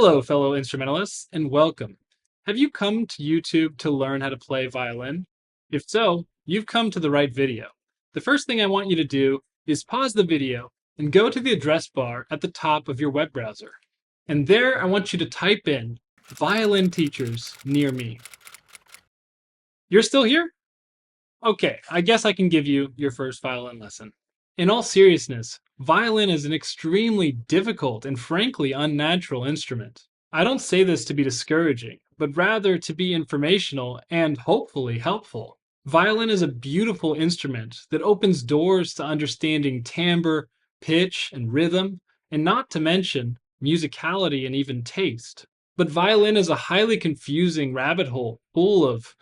Hello, fellow instrumentalists, and welcome. Have you come to YouTube to learn how to play violin? If so, you've come to the right video. The first thing I want you to do is pause the video and go to the address bar at the top of your web browser. And there I want you to type in violin teachers near me. You're still here? Okay, I guess I can give you your first violin lesson. In all seriousness, violin is an extremely difficult and frankly unnatural instrument. I don't say this to be discouraging, but rather to be informational and hopefully helpful. Violin is a beautiful instrument that opens doors to understanding timbre, pitch, and rhythm, and not to mention musicality and even taste. But violin is a highly confusing rabbit hole full of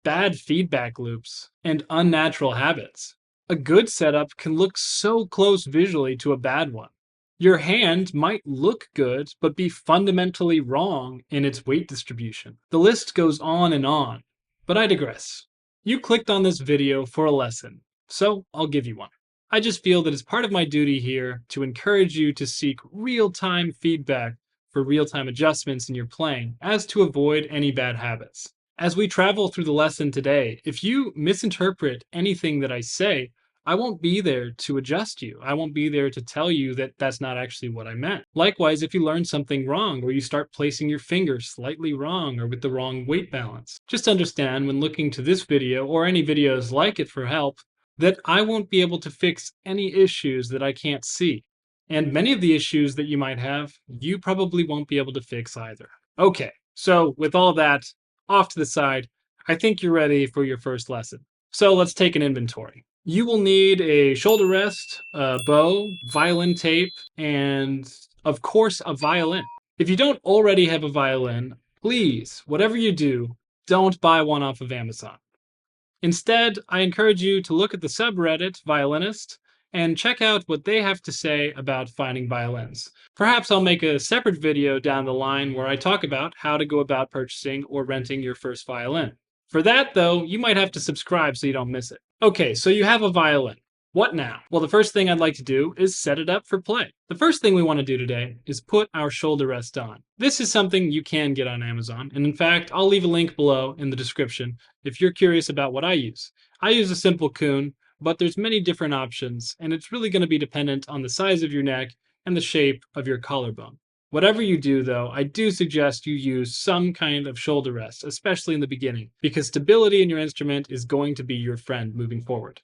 bad feedback loops, and unnatural habits. A good setup can look so close visually to a bad one. Your hand might look good, but be fundamentally wrong in its weight distribution. The list goes on, but I digress. You clicked on this video for a lesson, so I'll give you one. I just feel that it's part of my duty here to encourage you to seek real-time feedback for real-time adjustments in your playing, as to avoid any bad habits. As we travel through the lesson today, if you misinterpret anything that I say, I won't be there to adjust you. I won't be there to tell you that that's not actually what I meant. Likewise, if you learn something wrong or you start placing your finger slightly wrong or with the wrong weight balance, just understand when looking to this video or any videos like it for help that I won't be able to fix any issues that I can't see. And many of the issues that you might have, you probably won't be able to fix either. Okay, so with all that off to the side, I think you're ready for your first lesson. So let's take an inventory. You will need a shoulder rest, a bow, violin tape, and of course a violin. If you don't already have a violin, please, whatever you do, don't buy one off of Amazon. Instead, I encourage you to look at the subreddit Violinist and check out what they have to say about finding violins. Perhaps I'll make a separate video down the line where I talk about how to go about purchasing or renting your first violin. For that, though, you might have to subscribe so you don't miss it. Okay, so you have a violin. What now? Well, the first thing I'd like to do is set it up for play. The first thing we want to do today is put our shoulder rest on. This is something you can get on Amazon, and in fact, I'll leave a link below in the description if you're curious about what I use. I use a simple Kuhn, but there's many different options, and it's really going to be dependent on the size of your neck and the shape of your collarbone. Whatever you do, though, I do suggest you use some kind of shoulder rest, especially in the beginning, because stability in your instrument is going to be your friend moving forward.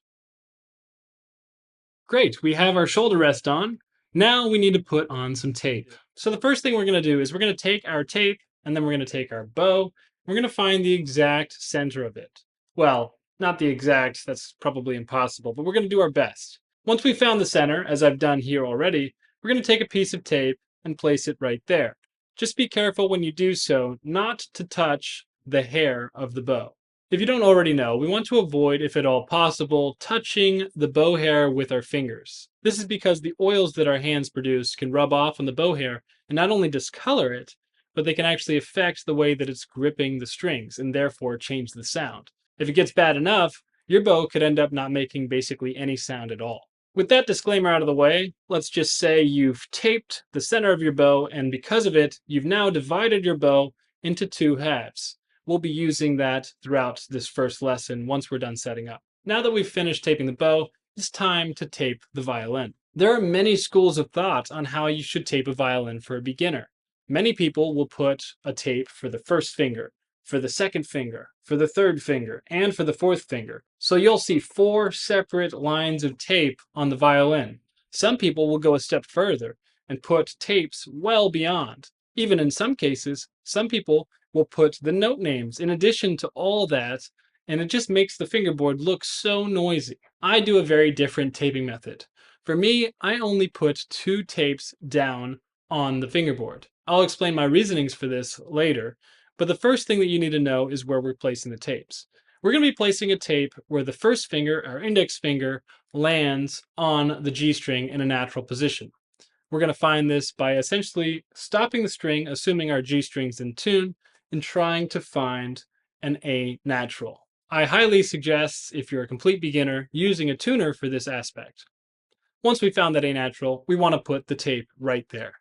Great, we have our shoulder rest on. Now we need to put on some tape. So the first thing we're going to do is we're going to take our tape, and then we're going to take our bow. We're going to find the exact center of it. Well, not the exact, that's probably impossible, but we're going to do our best. Once we've found the center, as I've done here already, we're going to take a piece of tape and place it right there. Just be careful when you do so not to touch the hair of the bow. If you don't already know, we want to avoid, if at all possible, touching the bow hair with our fingers. This is because the oils that our hands produce can rub off on the bow hair and not only discolor it, but they can actually affect the way that it's gripping the strings and therefore change the sound. If it gets bad enough, your bow could end up not making basically any sound at all. With that disclaimer out of the way, let's just say you've taped the center of your bow, and because of it, you've now divided your bow into two halves. We'll be using that throughout this first lesson once we're done setting up. Now that we've finished taping the bow, it's time to tape the violin. There are many schools of thought on how you should tape a violin for a beginner. Many people will put a tape for the first finger, for the second finger, for the third finger, and for the fourth finger. So you'll see 4 separate lines of tape on the violin. Some people will go a step further and put tapes well beyond. Even in some cases, some people will put the note names in addition to all that, and it just makes the fingerboard look so noisy. I do a very different taping method. For me, I only put 2 tapes down on the fingerboard. I'll explain my reasonings for this later, but the first thing that you need to know is where we're placing the tapes. We're going to be placing a tape where the first finger, our index finger, lands on the G string in a natural position. We're going to find this by essentially stopping the string, assuming our G string's in tune, and trying to find an A natural. I highly suggest, if you're a complete beginner, using a tuner for this aspect. Once we found that A natural, we want to put the tape right there.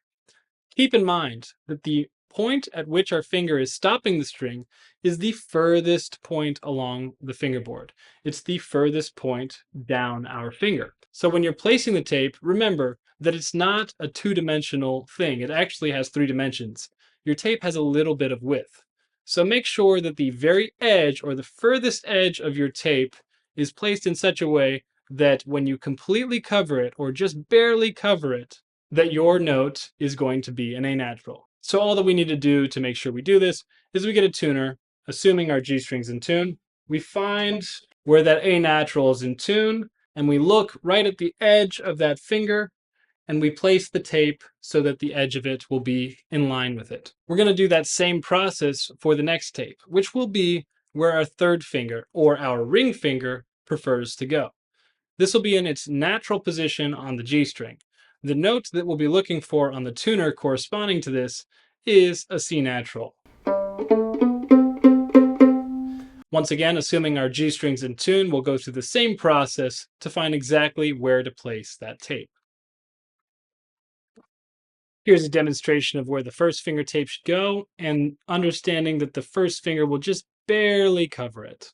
Keep in mind that the point at which our finger is stopping the string is the furthest point along the fingerboard. It's the furthest point down our finger. So when you're placing the tape, remember that it's not a two-dimensional thing. It actually has 3 dimensions. Your tape has a little bit of width. So make sure that the very edge or the furthest edge of your tape is placed in such a way that when you completely cover it or just barely cover it, that your note is going to be an A natural. So all that we need to do to make sure we do this is we get a tuner, assuming our G string's in tune. We find where that A natural is in tune, and we look right at the edge of that finger, and we place the tape so that the edge of it will be in line with it. We're going to do that same process for the next tape, which will be where our third finger, or our ring finger, prefers to go. This will be in its natural position on the G string. The note that we'll be looking for on the tuner corresponding to this is a C natural. Once again, assuming our G string's in tune, we'll go through the same process to find exactly where to place that tape. Here's a demonstration of where the first finger tape should go, and understanding that the first finger will just barely cover it.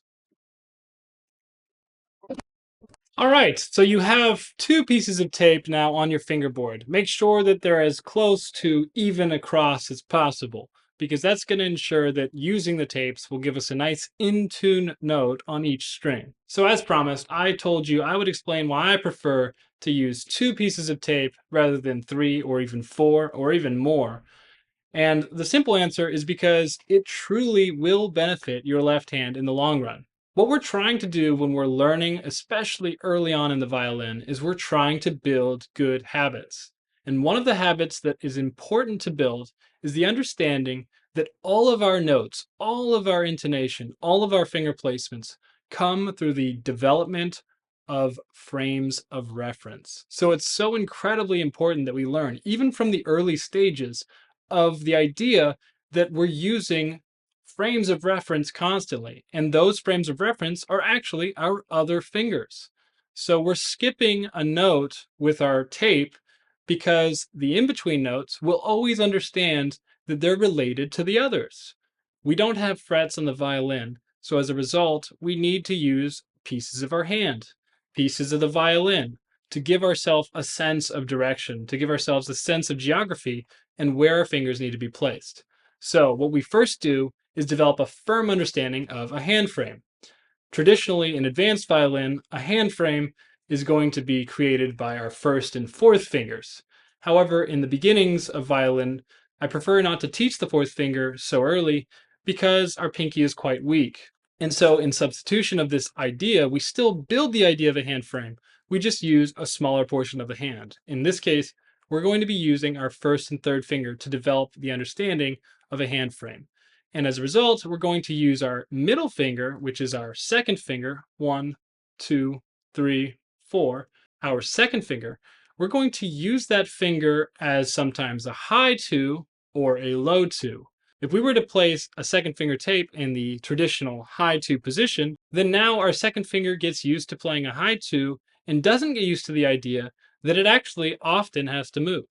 All right, so you have 2 pieces of tape now on your fingerboard. Make sure that they're as close to even across as possible, because that's going to ensure that using the tapes will give us a nice in-tune note on each string. So as promised, I told you I would explain why I prefer to use 2 pieces of tape rather than 3 or even 4 or even more. And the simple answer is because it truly will benefit your left hand in the long run. What we're trying to do when we're learning, especially early on in the violin, is we're trying to build good habits. And one of the habits that is important to build is the understanding that all of our notes, all of our intonation, all of our finger placements come through the development of frames of reference. So it's so incredibly important that we learn, even from the early stages, of the idea that we're using frames of reference constantly, and those frames of reference are actually our other fingers. So we're skipping a note with our tape because the in-between notes will always understand that they're related to the others. We don't have frets on the violin, so as a result, we need to use pieces of our hand, pieces of the violin, to give ourselves a sense of direction, to give ourselves a sense of geography and where our fingers need to be placed. So what we first do is develop a firm understanding of a hand frame. Traditionally, in advanced violin, a hand frame is going to be created by our first and fourth fingers. However, in the beginnings of violin, I prefer not to teach the fourth finger so early because our pinky is quite weak. And so in substitution of this idea, we still build the idea of a hand frame. We just use a smaller portion of the hand. In this case, we're going to be using our first and third finger to develop the understanding of a hand frame. And as a result, we're going to use our middle finger, which is our second finger, 1, 2, 3, 4, our second finger. We're going to use that finger as sometimes a high 2 or a low 2. If we were to place a second finger tape in the traditional high 2 position, then now our second finger gets used to playing a high 2 and doesn't get used to the idea that it actually often has to move.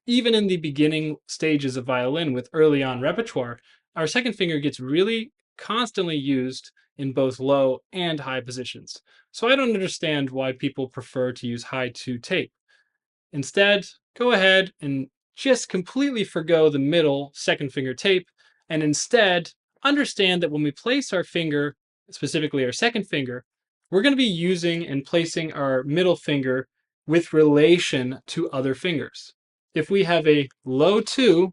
Even in the beginning stages of violin with early on repertoire, our second finger gets really constantly used in both low and high positions. So I don't understand why people prefer to use high 2 tape. Instead, go ahead and just completely forgo the middle second finger tape, and instead understand that when we place our finger, specifically our second finger, we're going to be using and placing our middle finger with relation to other fingers. If we have a low 2,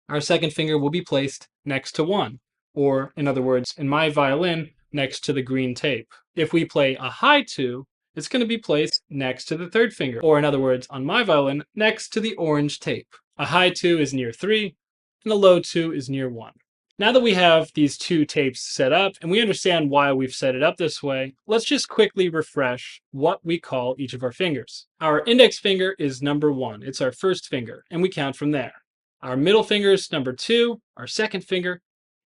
our second finger will be placed next to 1, or in other words, in my violin, next to the green tape. If we play a high 2, it's going to be placed next to the third finger, or in other words, on my violin, next to the orange tape. A high 2 is near 3, and a low 2 is near 1. Now that we have these 2 tapes set up, and we understand why we've set it up this way, let's just quickly refresh what we call each of our fingers. Our index finger is number 1. It's our first finger, and we count from there. Our middle finger is number 2, our second finger,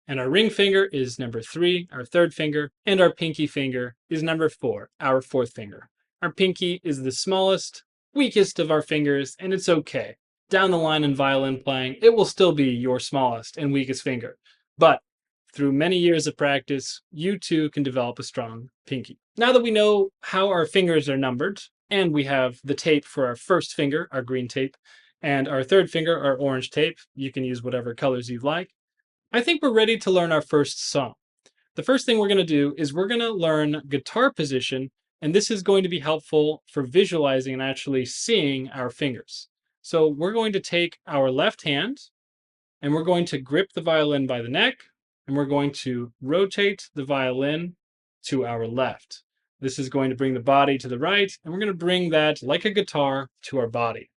and our ring finger is number 3, our third finger, and our pinky finger is number 4, our fourth finger. Our pinky is the smallest, weakest of our fingers, and it's okay. down the line in violin playing, it will still be your smallest and weakest finger. But through many years of practice, you too can develop a strong pinky. Now that we know how our fingers are numbered, and we have the tape for our first finger, our green tape, and our third finger, our orange tape, you can use whatever colors you'd like, I think we're ready to learn our first song. The first thing we're going to do is we're going to learn guitar position, and this is going to be helpful for visualizing and actually seeing our fingers. So we're going to take our left hand, and we're going to grip the violin by the neck, and we're going to rotate the violin to our left. This is going to bring the body to the right, and we're going to bring that, like a guitar, to our body.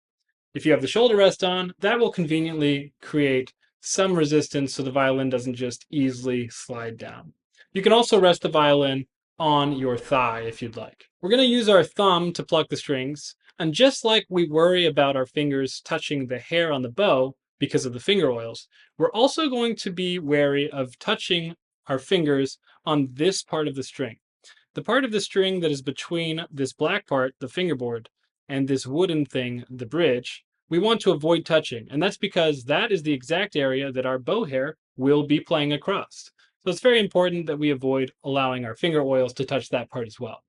If you have the shoulder rest on, that will conveniently create some resistance so the violin doesn't just easily slide down. You can also rest the violin on your thigh if you'd like. We're going to use our thumb to pluck the strings, and just like we worry about our fingers touching the hair on the bow because of the finger oils, we're also going to be wary of touching our fingers on this part of the string. The part of the string that is between this black part, the fingerboard, and this wooden thing, the bridge, we want to avoid touching. And that's because that is the exact area that our bow hair will be playing across. So it's very important that we avoid allowing our finger oils to touch that part as well.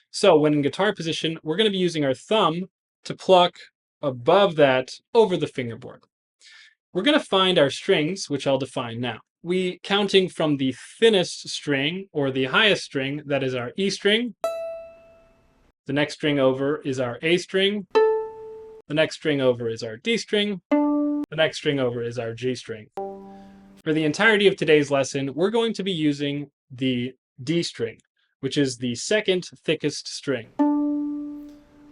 So when in guitar position, we're going to be using our thumb to pluck above that over the fingerboard. We're going to find our strings, which I'll define now. We counting from the thinnest string, or the highest string, that is our E string. The next string over is our A string. The next string over is our D string. The next string over is our G string. For the entirety of today's lesson, we're going to be using the D string, which is the second thickest string.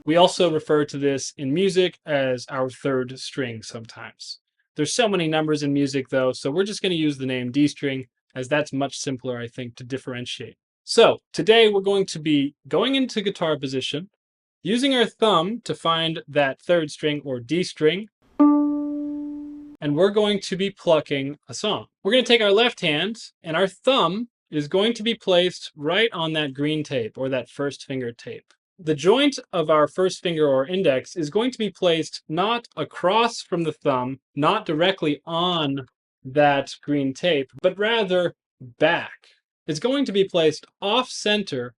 We also refer to this in music as our third string sometimes. There's so many numbers in music though, so we're just going to use the name D string as that's much simpler, I think, to differentiate. So today we're going to be going into guitar position, using our thumb to find that third string or D string, and we're going to be plucking a song. We're going to take our left hand, and our thumb is going to be placed right on that green tape or that first finger tape. The joint of our first finger or index is going to be placed not across from the thumb, not directly on that green tape, but rather back. It's going to be placed off center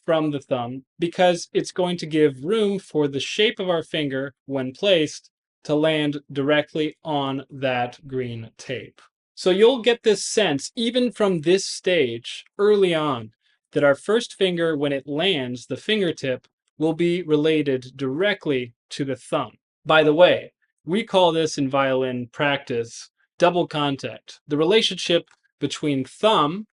from the thumb because it's going to give room for the shape of our finger when placed to land directly on that green tape. So you'll get this sense, even from this stage early on, that our first finger, when it lands, the fingertip, will be related directly to the thumb. By the way, we call this in violin practice double contact, the relationship between thumb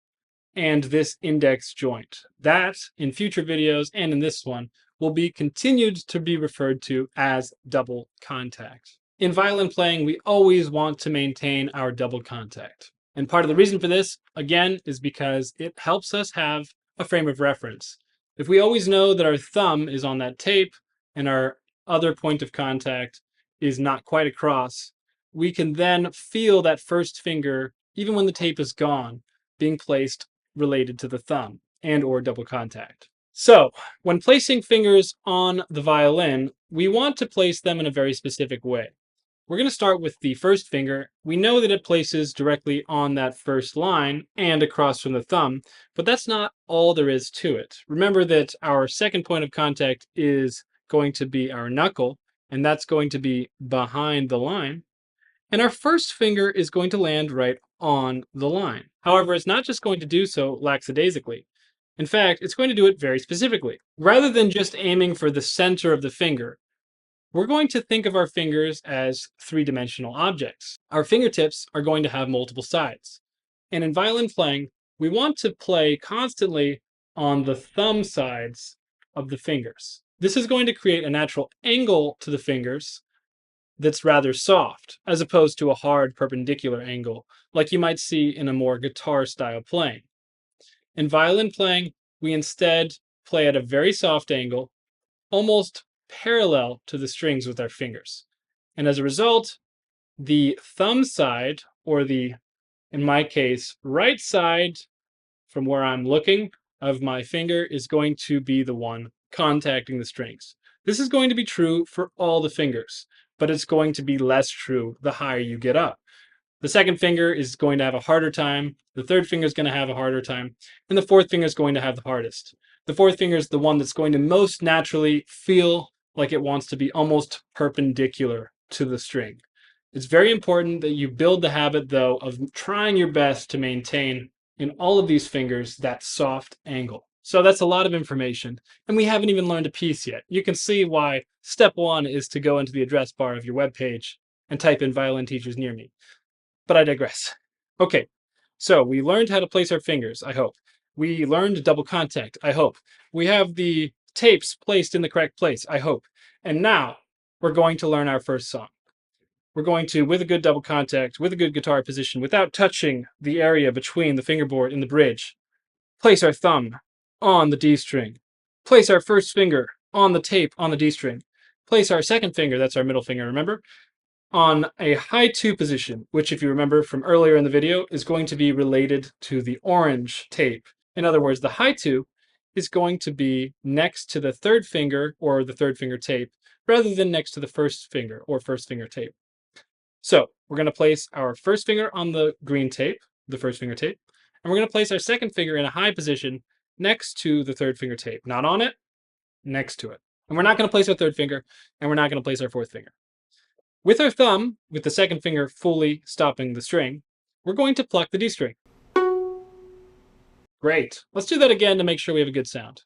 and this index joint. That, in future videos and in this one, will be continued to be referred to as double contact. In violin playing, we always want to maintain our double contact. And part of the reason for this, again, is because it helps us have a frame of reference. If we always know that our thumb is on that tape and our other point of contact is not quite across, we can then feel that first finger, even when the tape is gone, being placed related to the thumb and or double contact. So, when placing fingers on the violin, we want to place them in a very specific way. We're going to start with the first finger. We know that it places directly on that first line and across from the thumb, but that's not all there is to it. Remember that our second point of contact is going to be our knuckle, and that's going to be behind the line. And our first finger is going to land right on the line. However, it's not just going to do so lackadaisically. In fact, it's going to do it very specifically. Rather than just aiming for the center of the finger, we're going to think of our fingers as three-dimensional objects. Our fingertips are going to have multiple sides. And in violin playing, we want to play constantly on the thumb sides of the fingers. This is going to create a natural angle to the fingers that's rather soft, as opposed to a hard perpendicular angle, like you might see in a more guitar-style playing. In violin playing, we instead play at a very soft angle, almost parallel to the strings with our fingers. And as a result, the thumb side, or the, in my case, right side from where I'm looking of my finger is going to be the one contacting the strings. This is going to be true for all the fingers. but it's going to be less true the higher you get up. The second finger is going to have a harder time, the third finger is going to have a harder time, and the fourth finger is going to have the hardest. The fourth finger is the one that's going to most naturally feel like it wants to be almost perpendicular to the string. It's very important that you build the habit, though, of trying your best to maintain in all of these fingers that soft angle. So that's a lot of information, and we haven't even learned a piece yet. You can see why step one is to go into the address bar of your webpage and type in violin teachers near me. But I digress. Okay, so we learned how to place our fingers, I hope. We learned double contact, I hope. We have the tapes placed in the correct place, I hope. And now we're going to learn our first song. We're going to, with a good double contact, with a good guitar position, without touching the area between the fingerboard and the bridge, place our thumb on the D string. Place our first finger on the tape on the D string. Place our second finger, that's our middle finger, remember, on a high 2 position, which, if you remember from earlier in the video, is going to be related to the orange tape. In other words, the high 2 is going to be next to the third finger or the third finger tape rather than next to the first finger or first finger tape. So we're going to place our first finger on the green tape, the first finger tape, and we're going to place our second finger in a high position next to the third finger tape. Not on it, next to it. And we're not going to place our third finger, and we're not going to place our fourth finger. With our thumb, with the second finger fully stopping the string, we're going to pluck the D string. Great. Let's do that again to make sure we have a good sound.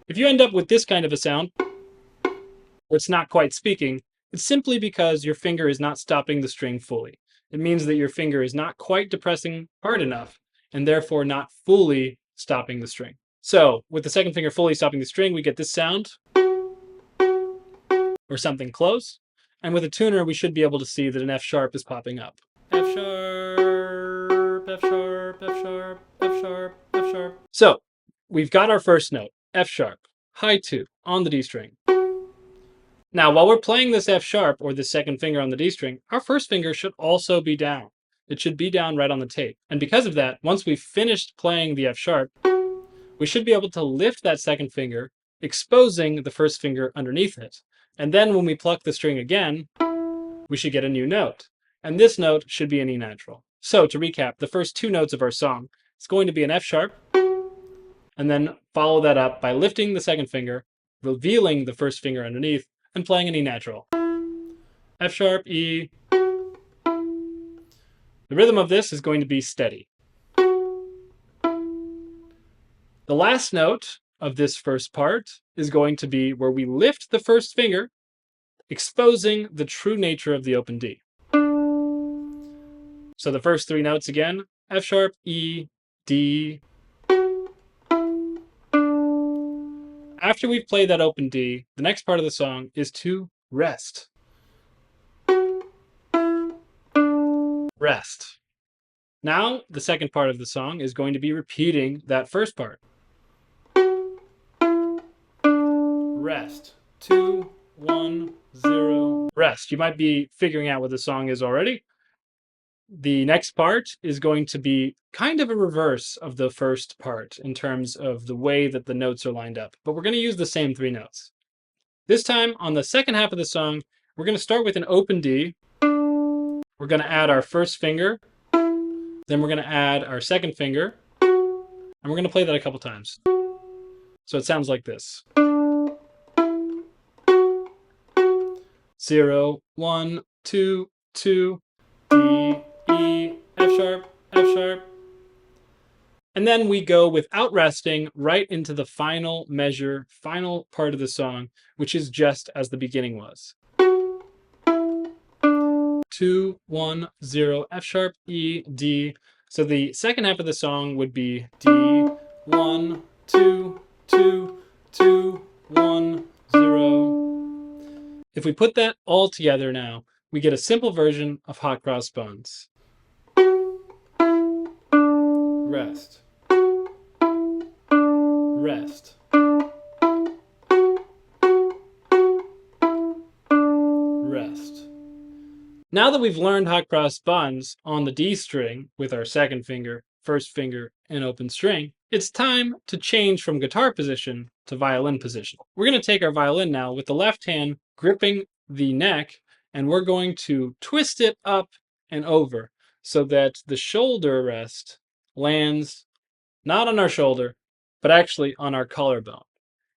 If you end up with this kind of a sound, where it's not quite speaking, it's simply because your finger is not stopping the string fully. It means that your finger is not quite depressing hard enough, and therefore not fully stopping the string. So, with the second finger fully stopping the string, we get this sound, or something close. And with a tuner, we should be able to see that an F sharp is popping up. F sharp, F sharp, F sharp, F sharp, F sharp. So, we've got our first note, F sharp, high 2, on the D string. Now, while we're playing this F sharp, or the second finger on the D string, our first finger should also be down. It should be down right on the tape. And because of that, once we've finished playing the F sharp, we should be able to lift that second finger, exposing the first finger underneath it. And then when we pluck the string again, we should get a new note. And this note should be an E natural. So to recap, the first two notes of our song, it's going to be an F sharp, and then follow that up by lifting the second finger, revealing the first finger underneath, and playing an E natural. F sharp, E. The rhythm of this is going to be steady. The last note of this first part is going to be where we lift the first finger, exposing the true nature of the open D. So the first three notes again, F sharp, E, D. After we've played that open D, the next part of the song is to rest. Rest. Now, the second part of the song is going to be repeating that first part. Rest. 2, 1, 0. Rest. You might be figuring out what the song is already. The next part is going to be kind of a reverse of the first part in terms of the way that the notes are lined up, but we're going to use the same three notes. This time, on the second half of the song, we're going to start with an open D. We're going to add our first finger, then we're going to add our second finger, and we're going to play that a couple times. So it sounds like this. 0, 1, 2, 2, D, E, F sharp, F sharp. And then we go without resting right into the final measure, final part of the song, which is just as the beginning was. 2, 1, 0, F sharp, E, D. So the second half of the song would be D, 1, 2, 2, 2, 1, 0. If we put that all together now, we get a simple version of hot cross buns. Rest. Rest. Rest. Now that we've learned hot cross buns on the D string with our second finger, first finger, and open string, it's time to change from guitar position to violin position. We're going to take our violin now with the left hand gripping the neck and we're going to twist it up and over so that the shoulder rest lands not on our shoulder, but actually on our collarbone.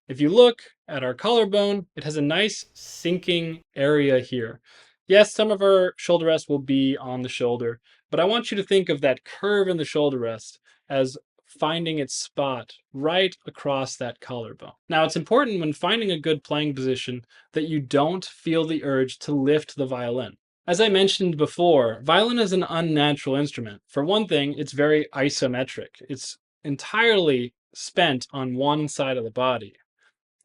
If you look at our collarbone, it has a nice sinking area here. Yes, some of our shoulder rest will be on the shoulder, but I want you to think of that curve in the shoulder rest as finding its spot right across that collarbone. Now, it's important when finding a good playing position that you don't feel the urge to lift the violin. As I mentioned before, violin is an unnatural instrument. For one thing, it's very isometric. It's entirely spent on one side of the body.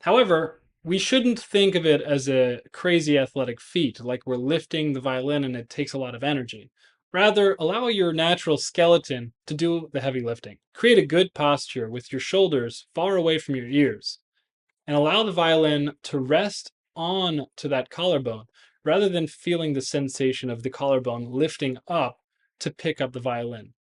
However, we shouldn't think of it as a crazy athletic feat, like we're lifting the violin and it takes a lot of energy. Rather, allow your natural skeleton to do the heavy lifting. Create a good posture with your shoulders far away from your ears, and allow the violin to rest on to that collarbone, rather than feeling the sensation of the collarbone lifting up to pick up the violin.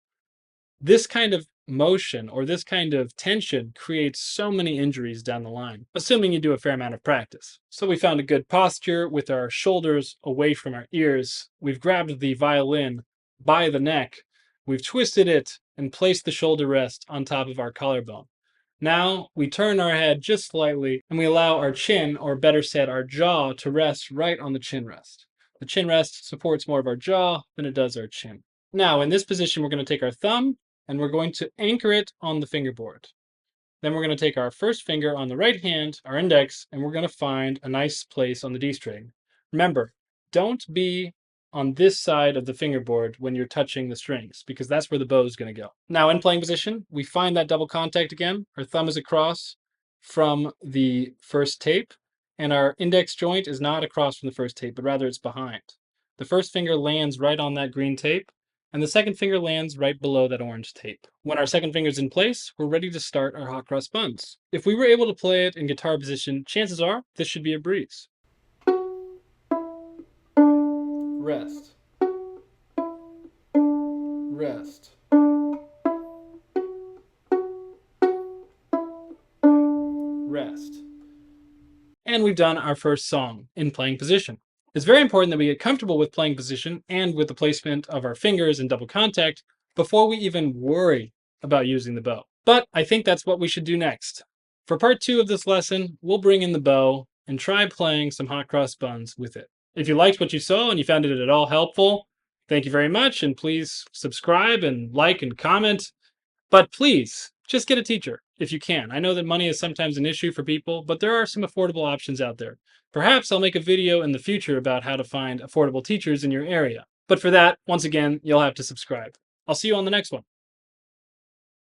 This kind of motion or this kind of tension creates so many injuries down the line, assuming you do a fair amount of practice. So we found a good posture with our shoulders away from our ears. We've grabbed the violin by the neck. We've twisted it and placed the shoulder rest on top of our collarbone. Now we turn our head just slightly and we allow our chin, or better said, our jaw, to rest right on the chin rest. The chin rest supports more of our jaw than it does our chin. Now, in this position, we're going to take our thumb and we're going to anchor it on the fingerboard. Then we're going to take our first finger on the right hand, our index, and we're going to find a nice place on the D string. Remember, don't be on this side of the fingerboard when you're touching the strings, because that's where the bow is going to go. Now, in playing position, we find that double contact again. Our thumb is across from the first tape, and our index joint is not across from the first tape, but rather it's behind. The first finger lands right on that green tape, and the second finger lands right below that orange tape. When our second finger's in place, we're ready to start our hot cross buns. If we were able to play it in guitar position, chances are this should be a breeze. Rest. Rest. Rest. And we've done our first song in playing position. It's very important that we get comfortable with playing position and with the placement of our fingers and double contact before we even worry about using the bow. But I think that's what we should do next. For part 2 of this lesson, we'll bring in the bow and try playing some hot cross buns with it. If you liked what you saw and you found it at all helpful, thank you very much, and please subscribe and like and comment. But please, just get a teacher if you can. I know that money is sometimes an issue for people, but there are some affordable options out there. Perhaps I'll make a video in the future about how to find affordable teachers in your area. But for that, once again, you'll have to subscribe. I'll see you on the next one.